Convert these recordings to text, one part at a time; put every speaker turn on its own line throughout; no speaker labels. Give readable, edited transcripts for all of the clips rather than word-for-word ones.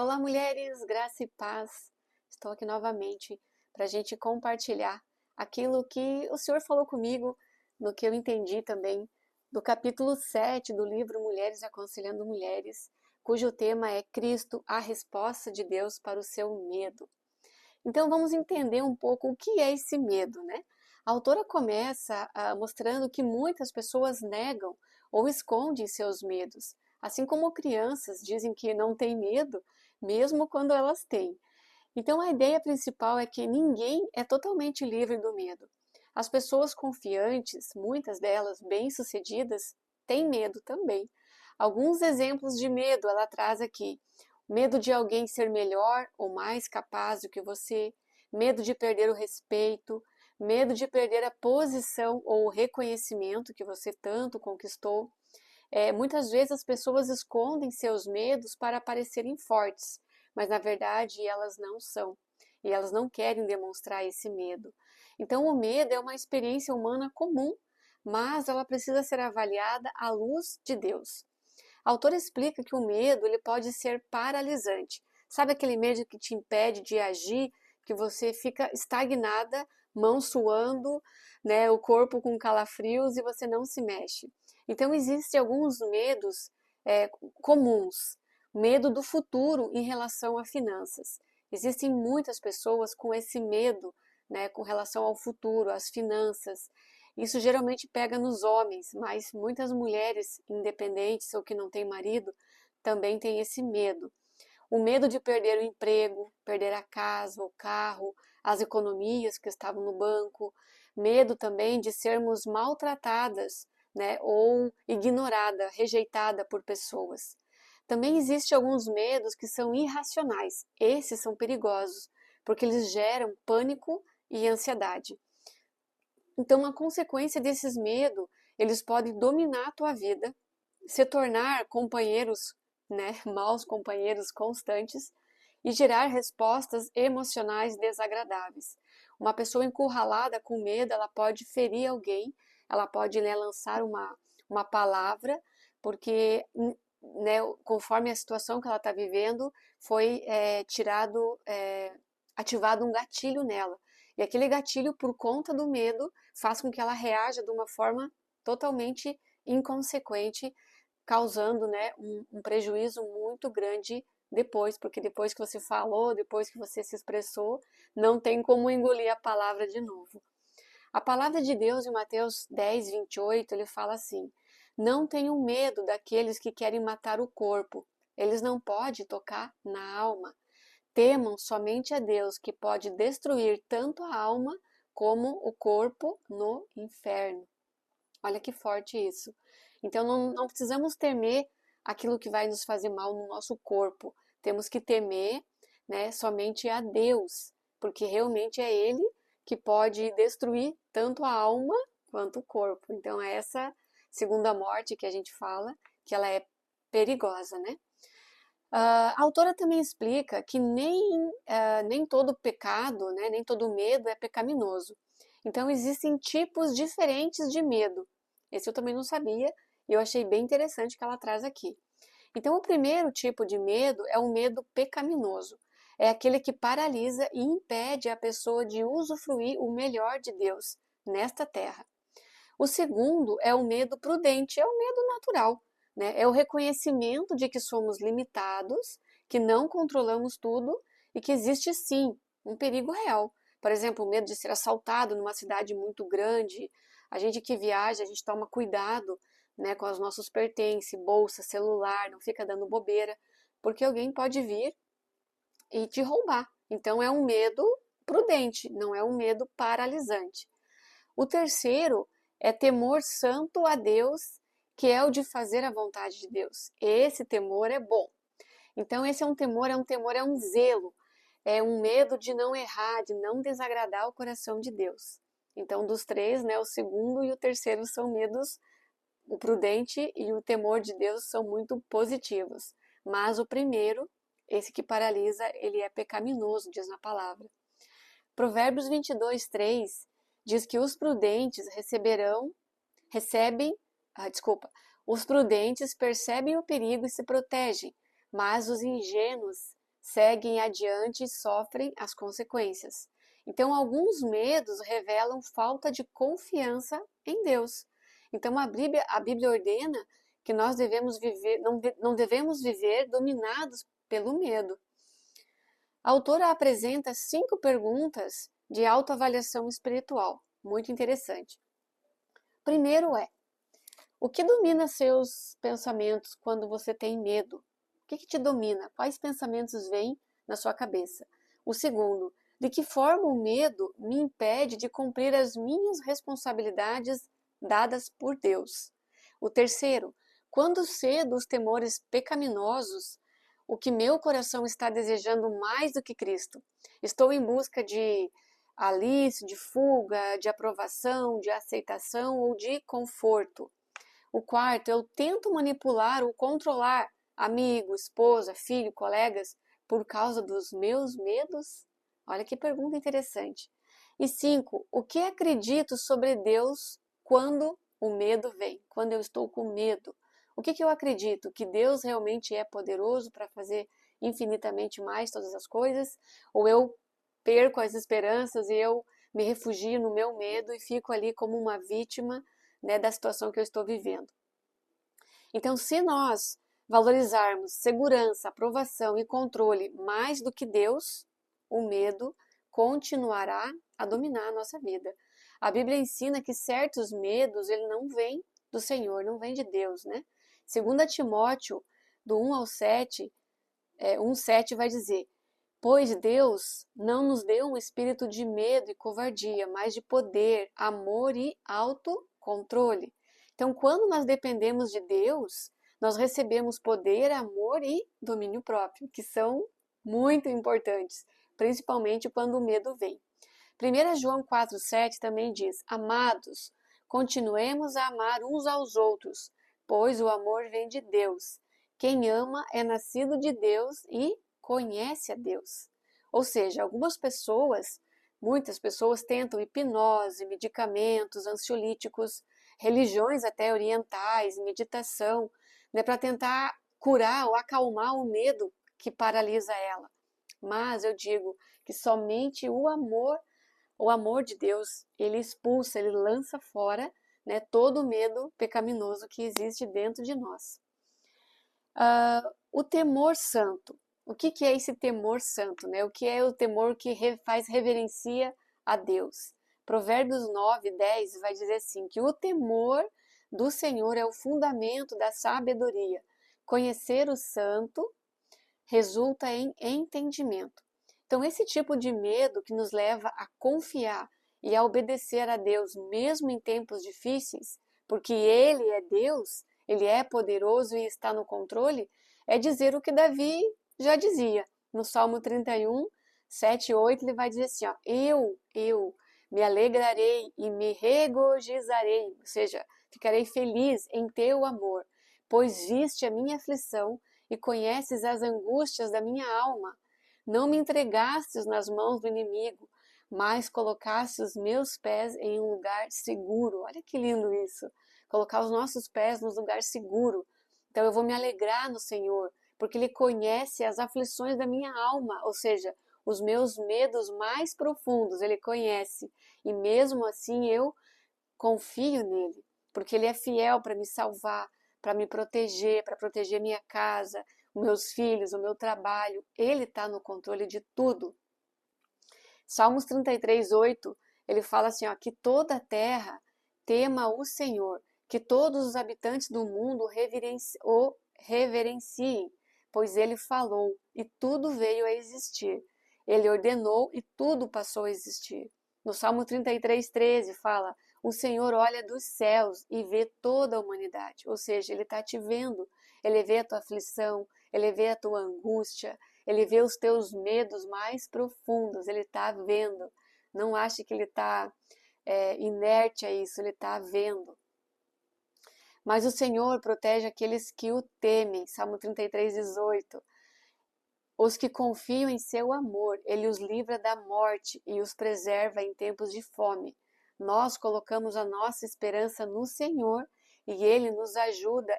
Olá, mulheres, graça e paz. Estou aqui novamente para a gente compartilhar aquilo que o Senhor falou comigo, no que eu entendi também, do capítulo 7 do livro Mulheres Aconselhando Mulheres, cujo tema é Cristo, a resposta de Deus para o seu medo. Então vamos entender um pouco o que é esse medo, né? A autora começa mostrando que muitas pessoas negam ou escondem seus medos, assim como crianças dizem que não têm medo, mesmo quando elas têm. Então a ideia principal é que ninguém é totalmente livre do medo. As pessoas confiantes, muitas delas bem-sucedidas, têm medo também. Alguns exemplos de medo ela traz aqui: medo de alguém ser melhor ou mais capaz do que você, medo de perder o respeito, medo de perder a posição ou o reconhecimento que você tanto conquistou. Muitas vezes as pessoas escondem seus medos para parecerem fortes, mas na verdade elas não são. E elas não querem demonstrar esse medo. Então o medo é uma experiência humana comum, mas ela precisa ser avaliada à luz de Deus. A autora explica que o medo ele pode ser paralisante. Sabe aquele medo que te impede de agir, que você fica estagnada, mão suando, né, o corpo com calafrios e você não se mexe. Então existem alguns medos comuns. Medo do futuro em relação a finanças. Existem muitas pessoas com esse medo, né, com relação ao futuro, às finanças. Isso geralmente pega nos homens, mas muitas mulheres independentes ou que não têm marido também têm esse medo. O medo de perder o emprego, perder a casa, o carro, as economias que estavam no banco. Medo também de sermos maltratadas, né, ou ignorada, rejeitada por pessoas. Também existem alguns medos que são irracionais. Esses são perigosos, porque eles geram pânico e ansiedade. Então, a consequência desses medos, eles podem dominar a tua vida, se tornar companheiros, né, maus companheiros constantes e gerar respostas emocionais desagradáveis. Uma pessoa encurralada com medo, ela pode ferir alguém, ela pode, né, lançar uma palavra, porque, né, conforme a situação que ela está vivendo, foi ativado um gatilho nela. E aquele gatilho, por conta do medo, faz com que ela reaja de uma forma totalmente inconsequente, causando, né, um prejuízo muito grande depois, porque depois que você falou, depois que você se expressou, não tem como engolir a palavra de novo. A palavra de Deus em Mateus 10, 28, ele fala assim: não tenham medo daqueles que querem matar o corpo, eles não podem tocar na alma. Temam somente a Deus, que pode destruir tanto a alma como o corpo no inferno. Olha que forte isso. Então não precisamos temer aquilo que vai nos fazer mal no nosso corpo. Temos que temer, né, somente a Deus, porque realmente é Ele que pode destruir tanto a alma quanto o corpo. Então é essa segunda morte que a gente fala, que ela é perigosa, né? A autora também explica que nem todo pecado, né, nem todo medo é pecaminoso. Então existem tipos diferentes de medo. Esse eu também não sabia e eu achei bem interessante que ela traz aqui. Então o primeiro tipo de medo é o medo pecaminoso. É aquele que paralisa e impede a pessoa de usufruir o melhor de Deus nesta terra. O segundo é o medo prudente, é o medo natural, né? É o reconhecimento de que somos limitados, que não controlamos tudo e que existe sim um perigo real. Por exemplo, o medo de ser assaltado numa cidade muito grande. A gente que viaja, a gente toma cuidado, né, com os nossos pertences, bolsa, celular, não fica dando bobeira, porque alguém pode vir e te roubar. Então é um medo prudente, não é um medo paralisante. O terceiro é temor santo a Deus, que é o de fazer a vontade de Deus. Esse temor é bom. Então esse é um zelo, é um medo de não errar, de não desagradar o coração de Deus. Então dos três, né, o segundo e o terceiro são medos, o prudente e o temor de Deus são muito positivos. Mas o primeiro, esse que paralisa, ele é pecaminoso, diz na palavra. Provérbios 22, 3 diz que os prudentes os prudentes percebem o perigo e se protegem, mas os ingênuos seguem adiante e sofrem as consequências. Então, alguns medos revelam falta de confiança em Deus. Então, a Bíblia ordena que nós devemos viver, não devemos viver dominados pelo medo. A autora apresenta 5 perguntas de autoavaliação espiritual, muito interessante. Primeiro é: o que domina seus pensamentos quando você tem medo? O que te domina? Quais pensamentos vêm na sua cabeça? O segundo: de que forma o medo me impede de cumprir as minhas responsabilidades dadas por Deus? O terceiro: quando cedo os temores pecaminosos, o que meu coração está desejando mais do que Cristo? Estou em busca de alívio, de fuga, de aprovação, de aceitação ou de conforto? O quarto: eu tento manipular ou controlar amigo, esposa, filho, colegas por causa dos meus medos? Olha que pergunta interessante. E 5, o que acredito sobre Deus quando o medo vem? Quando eu estou com medo, o que eu acredito? Que Deus realmente é poderoso para fazer infinitamente mais todas as coisas? Ou eu perco as esperanças e eu me refugio no meu medo e fico ali como uma vítima, né, da situação que eu estou vivendo? Então, se nós valorizarmos segurança, aprovação e controle mais do que Deus, o medo continuará a dominar a nossa vida. A Bíblia ensina que certos medos, ele não vem do Senhor, não vem de Deus, né? 2 Timóteo, do 1 ao 7, 1:7 vai dizer: pois Deus não nos deu um espírito de medo e covardia, mas de poder, amor e autocontrole. Então, quando nós dependemos de Deus, nós recebemos poder, amor e domínio próprio, que são muito importantes, principalmente quando o medo vem. 1 João 4,7 também diz: amados, continuemos a amar uns aos outros, pois o amor vem de Deus. Quem ama é nascido de Deus e conhece a Deus. Ou seja, muitas pessoas tentam hipnose, medicamentos, ansiolíticos, religiões até orientais, meditação, né, para tentar curar ou acalmar o medo que paralisa ela. Mas eu digo que somente o amor de Deus, ele expulsa, ele lança fora, né, todo o medo pecaminoso que existe dentro de nós. O temor santo. O que é esse temor santo, né? O que é o temor que faz reverencia a Deus? Provérbios 9:10 vai dizer assim, que o temor do Senhor é o fundamento da sabedoria. Conhecer o santo resulta em entendimento. Então, esse tipo de medo que nos leva a confiar e a obedecer a Deus, mesmo em tempos difíceis, porque Ele é Deus, Ele é poderoso e está no controle, é dizer o que Davi já dizia. No Salmo 31, 7 e 8, ele vai dizer assim, ó, eu me alegrarei e me regozijarei, ou seja, ficarei feliz em teu amor, pois viste a minha aflição e conheces as angústias da minha alma. Não me entregastes nas mãos do inimigo, mas colocaste os meus pés em um lugar seguro. Olha que lindo isso, colocar os nossos pés num lugar seguro. Então eu vou me alegrar no Senhor, porque Ele conhece as aflições da minha alma, ou seja, os meus medos mais profundos, Ele conhece. E mesmo assim eu confio nele, porque Ele é fiel para me salvar, para me proteger, para proteger minha casa, meus filhos, o meu trabalho. Ele está no controle de tudo. Salmos 33:8, ele fala assim, ó, que toda a terra tema o Senhor, que todos os habitantes do mundo o reverenciem, pois ele falou e tudo veio a existir. Ele ordenou e tudo passou a existir. No Salmo 33:13 fala: o Senhor olha dos céus e vê toda a humanidade. Ou seja, Ele está te vendo. Ele vê a tua aflição, Ele vê a tua angústia, Ele vê os teus medos mais profundos. Ele está vendo. Não ache que Ele está inerte a isso, Ele está vendo. Mas o Senhor protege aqueles que o temem. Salmo 33:18. Os que confiam em seu amor, Ele os livra da morte e os preserva em tempos de fome. Nós colocamos a nossa esperança no Senhor e Ele nos ajuda,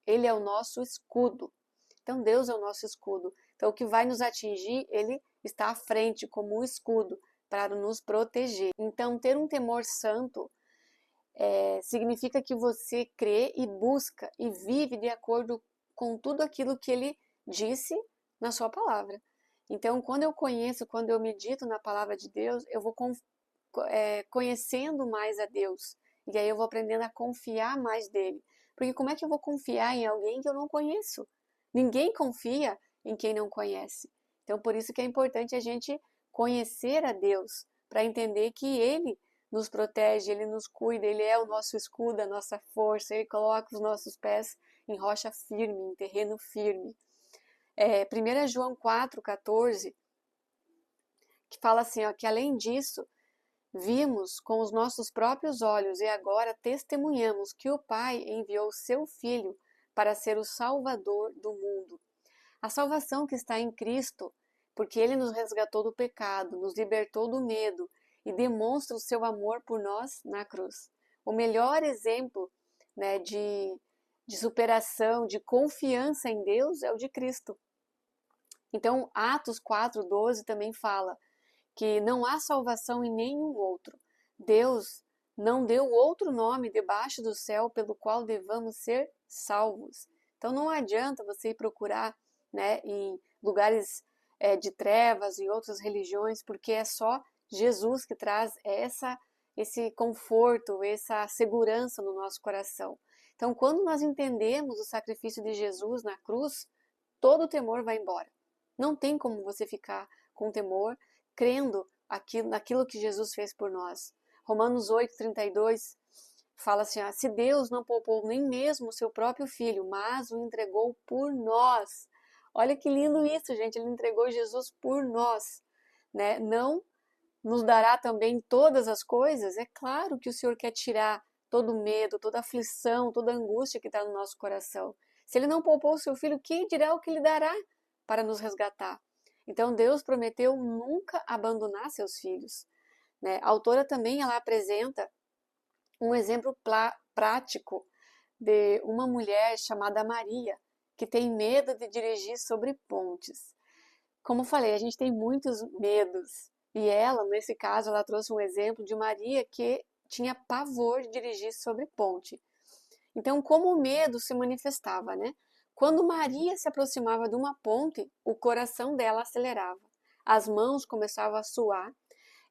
Ele é o nosso escudo. Então Deus é o nosso escudo. Então, o que vai nos atingir, ele está à frente como um escudo para nos proteger. Então, ter um temor santo significa que você crê e busca e vive de acordo com tudo aquilo que ele disse na sua palavra. Então, quando eu conheço, quando eu medito na palavra de Deus, eu vou conhecendo mais a Deus. E aí eu vou aprendendo a confiar mais dele. Porque como é que eu vou confiar em alguém que eu não conheço? Ninguém confia em quem não conhece. Então, por isso que é importante a gente conhecer a Deus, para entender que ele nos protege, ele nos cuida, ele é o nosso escudo, a nossa força, ele coloca os nossos pés em rocha firme, em terreno firme. 1 João 4,14, que fala assim, ó, que além disso, vimos com os nossos próprios olhos e agora testemunhamos que o Pai enviou seu Filho para ser o Salvador do mundo. A salvação que está em Cristo, porque Ele nos resgatou do pecado, nos libertou do medo e demonstra o seu amor por nós na cruz. O melhor exemplo, né, de superação, de confiança em Deus é o de Cristo. Então, Atos 4,12 também fala que não há salvação em nenhum outro. Deus não deu outro nome debaixo do céu pelo qual devamos ser salvos. Então não adianta você ir procurar, né, em lugares de trevas e outras religiões, porque é só Jesus que traz esse conforto, essa segurança no nosso coração. Então, quando nós entendemos o sacrifício de Jesus na cruz, todo o temor vai embora. Não tem como você ficar com temor, crendo naquilo que Jesus fez por nós. Romanos 8,32 fala assim, se Deus não poupou nem mesmo o seu próprio Filho, mas o entregou por nós. Olha que lindo isso, gente, ele entregou Jesus por nós, né? Não nos dará também todas as coisas? É claro que o Senhor quer tirar todo o medo, toda a aflição, toda a angústia que está no nosso coração. Se ele não poupou o seu Filho, quem dirá o que ele dará para nos resgatar? Então Deus prometeu nunca abandonar seus filhos, né? A autora também ela apresenta um exemplo prático de uma mulher chamada Maria, que tem medo de dirigir sobre pontes. Como falei, a gente tem muitos medos, e ela, nesse caso, ela trouxe um exemplo de Maria que tinha pavor de dirigir sobre ponte. Então, como o medo se manifestava, né? Quando Maria se aproximava de uma ponte, o coração dela acelerava, as mãos começavam a suar,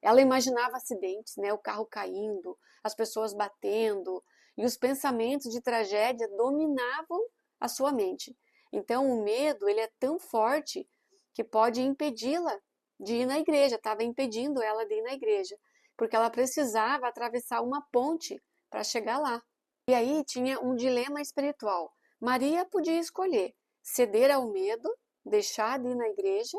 ela imaginava acidentes, né? O carro caindo, as pessoas batendo, e os pensamentos de tragédia dominavam a sua mente. Então, o medo ele é tão forte que pode impedi-la de ir na igreja, estava impedindo ela de ir na igreja, porque ela precisava atravessar uma ponte para chegar lá. E aí tinha um dilema espiritual. Maria podia escolher ceder ao medo, deixar de ir na igreja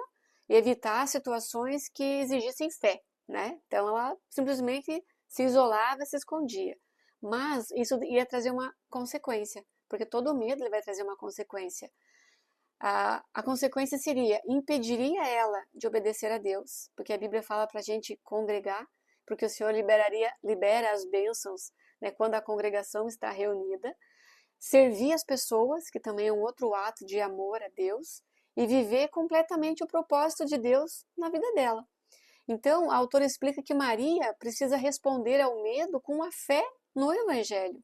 e evitar situações que exigissem fé, né? Então ela simplesmente se isolava, se escondia. Mas isso ia trazer uma consequência, porque todo medo ele vai trazer uma consequência. A consequência seria, impediria ela de obedecer a Deus, porque a Bíblia fala para a gente congregar, porque o Senhor libera as bênçãos, né, quando a congregação está reunida, servir as pessoas, que também é um outro ato de amor a Deus, e viver completamente o propósito de Deus na vida dela. Então, a autora explica que Maria precisa responder ao medo com a fé no Evangelho.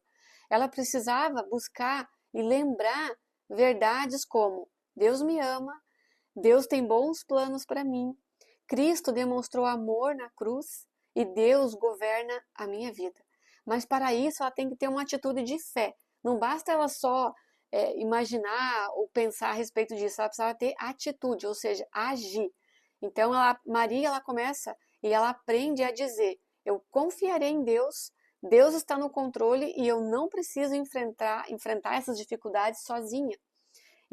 Ela precisava buscar e lembrar verdades como Deus me ama, Deus tem bons planos para mim, Cristo demonstrou amor na cruz e Deus governa a minha vida. Mas para isso ela tem que ter uma atitude de fé. Não basta ela só imaginar ou pensar a respeito disso, ela precisava ter atitude, ou seja, agir. Então Maria ela começa e ela aprende a dizer, eu confiarei em Deus, Deus está no controle e eu não preciso enfrentar essas dificuldades sozinha.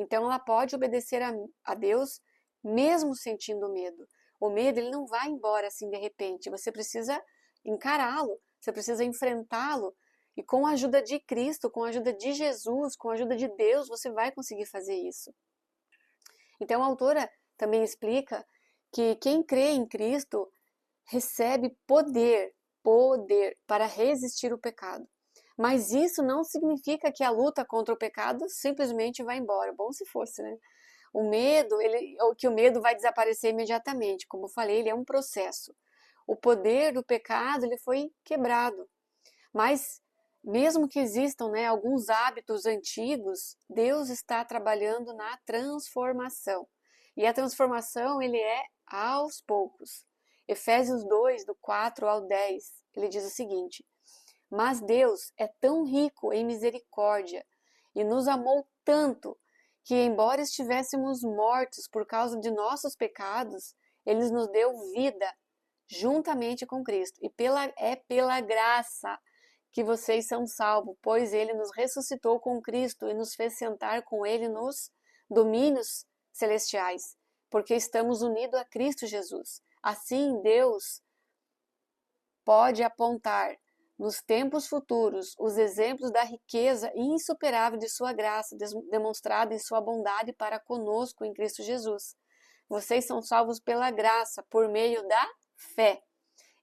Então ela pode obedecer a Deus mesmo sentindo medo. O medo ele não vai embora assim de repente, você precisa encará-lo, você precisa enfrentá-lo e com a ajuda de Cristo, com a ajuda de Jesus, com a ajuda de Deus, você vai conseguir fazer isso. Então a autora também explica que quem crê em Cristo recebe poder para resistir o pecado. Mas isso não significa que a luta contra o pecado simplesmente vai embora. Bom se fosse, né? que o medo vai desaparecer imediatamente. Como eu falei, ele é um processo. O poder do pecado, ele foi quebrado. Mas, mesmo que existam, né, alguns hábitos antigos, Deus está trabalhando na transformação. E a transformação, ele é aos poucos. Efésios 2, do 4 ao 10, ele diz o seguinte: mas Deus é tão rico em misericórdia e nos amou tanto que, embora estivéssemos mortos por causa de nossos pecados, Ele nos deu vida juntamente com Cristo. E é pela graça que vocês são salvos, pois Ele nos ressuscitou com Cristo e nos fez sentar com Ele nos domínios celestiais, porque estamos unidos a Cristo Jesus. Assim, Deus pode apontar nos tempos futuros os exemplos da riqueza insuperável de sua graça, demonstrada em sua bondade para conosco em Cristo Jesus. Vocês são salvos pela graça, por meio da fé.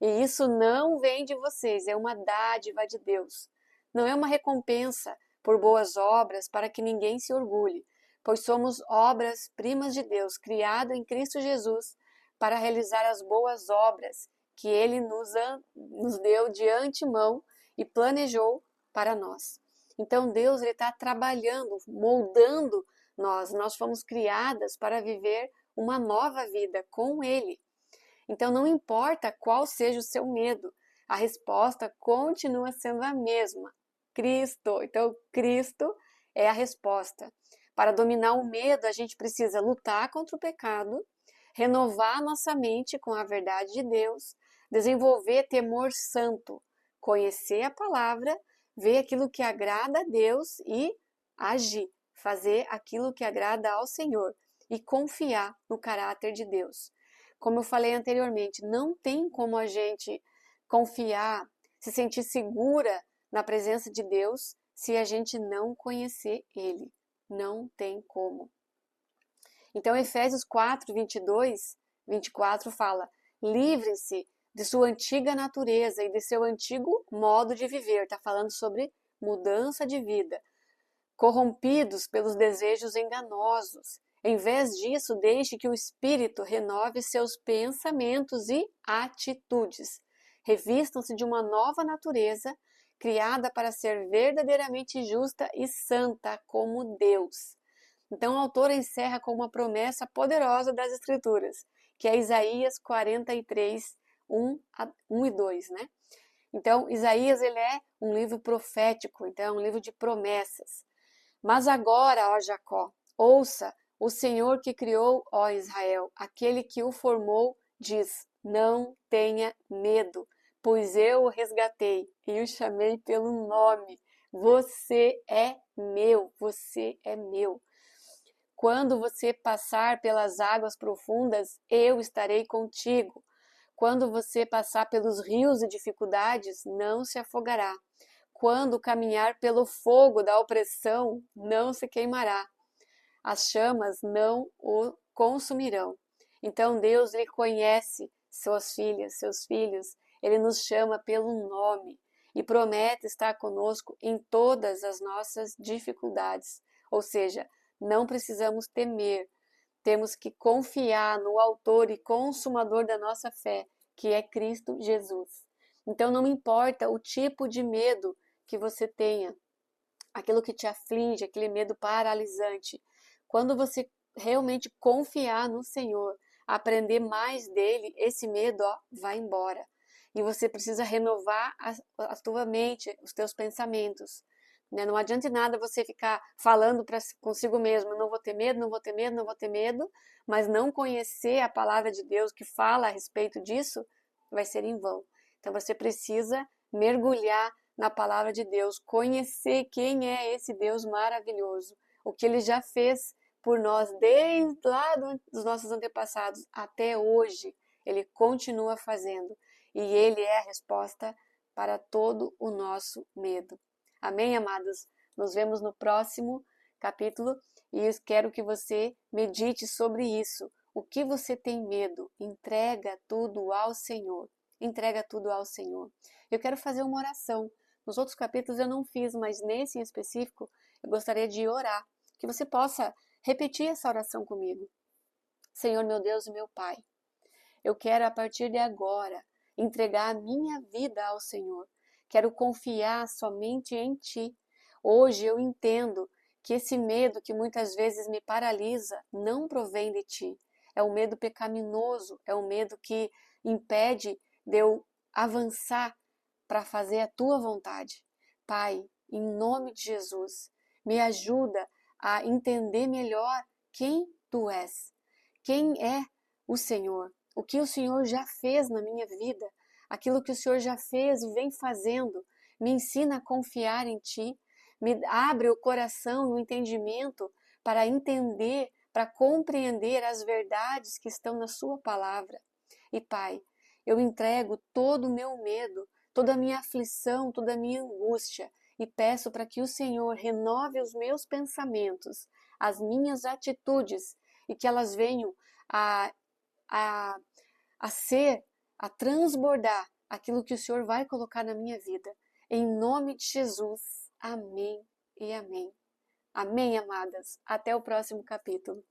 E isso não vem de vocês, é uma dádiva de Deus. Não é uma recompensa por boas obras para que ninguém se orgulhe, pois somos obras-primas de Deus, criadas em Cristo Jesus para realizar as boas obras que Ele nos deu de antemão e planejou para nós. Então Deus está trabalhando, moldando nós. Nós fomos criadas para viver uma nova vida com Ele. Então não importa qual seja o seu medo, a resposta continua sendo a mesma: Cristo. Então Cristo é a resposta. Para dominar o medo, a gente precisa lutar contra o pecado, renovar nossa mente com a verdade de Deus, desenvolver temor santo, conhecer a palavra, ver aquilo que agrada a Deus e agir, fazer aquilo que agrada ao Senhor e confiar no caráter de Deus. Como eu falei anteriormente, não tem como a gente confiar, se sentir segura na presença de Deus se a gente não conhecer Ele. Não tem como. Então, Efésios 4, 22, 24 fala: livrem-se de sua antiga natureza e de seu antigo modo de viver. Está falando sobre mudança de vida. Corrompidos pelos desejos enganosos. Em vez disso, deixe que o Espírito renove seus pensamentos e atitudes. Revistam-se de uma nova natureza, criada para ser verdadeiramente justa e santa como Deus. Então o autor encerra com uma promessa poderosa das Escrituras, que é Isaías 43, 1 e 2, né? Então, Isaías, ele é um livro profético, então é um livro de promessas. Mas agora, ó Jacó, ouça, o Senhor que criou, ó Israel, aquele que o formou, diz: não tenha medo, pois eu o resgatei e o chamei pelo nome. Você é meu, você é meu. Quando você passar pelas águas profundas, eu estarei contigo. Quando você passar pelos rios de dificuldades, não se afogará. Quando caminhar pelo fogo da opressão, não se queimará. As chamas não o consumirão. Então Deus, ele conhece suas filhas, seus filhos. Ele nos chama pelo nome e promete estar conosco em todas as nossas dificuldades. Ou seja, não precisamos temer. Temos que confiar no autor e consumador da nossa fé, que é Cristo Jesus. Então não importa o tipo de medo que você tenha, aquilo que te aflige, aquele medo paralisante. Quando você realmente confiar no Senhor, aprender mais dele, esse medo vai embora. E você precisa renovar a tua mente, os teus pensamentos. Né? Não adianta nada você ficar falando consigo mesmo: não vou ter medo, não vou ter medo, não vou ter medo, mas não conhecer a palavra de Deus que fala a respeito disso, vai ser em vão. Então você precisa mergulhar na palavra de Deus, conhecer quem é esse Deus maravilhoso, o que Ele já fez por nós desde lá dos nossos antepassados até hoje. Ele continua fazendo e Ele é a resposta para todo o nosso medo. Amém, amados? Nos vemos no próximo capítulo e eu quero que você medite sobre isso. O que você tem medo? Entrega tudo ao Senhor. Entrega tudo ao Senhor. Eu quero fazer uma oração. Nos outros capítulos eu não fiz, mas nesse em específico eu gostaria de orar. Que você possa repetir essa oração comigo. Senhor, meu Deus e meu Pai, eu quero a partir de agora entregar a minha vida ao Senhor. Quero confiar somente em Ti. Hoje eu entendo que esse medo que muitas vezes me paralisa não provém de Ti. É um medo pecaminoso, é um medo que impede de eu avançar para fazer a Tua vontade. Pai, em nome de Jesus, me ajuda a entender melhor quem Tu és. Quem é o Senhor? O que o Senhor já fez na minha vida? Aquilo que o Senhor já fez e vem fazendo. Me ensina a confiar em Ti. Me abre o coração e o entendimento para entender, para compreender as verdades que estão na Sua palavra. E Pai, eu entrego todo o meu medo, toda a minha aflição, toda a minha angústia e peço para que o Senhor renove os meus pensamentos, as minhas atitudes e que elas venham a, a, a transbordar aquilo que o Senhor vai colocar na minha vida. Em nome de Jesus. Amém e amém. Amém, amadas. Até o próximo capítulo.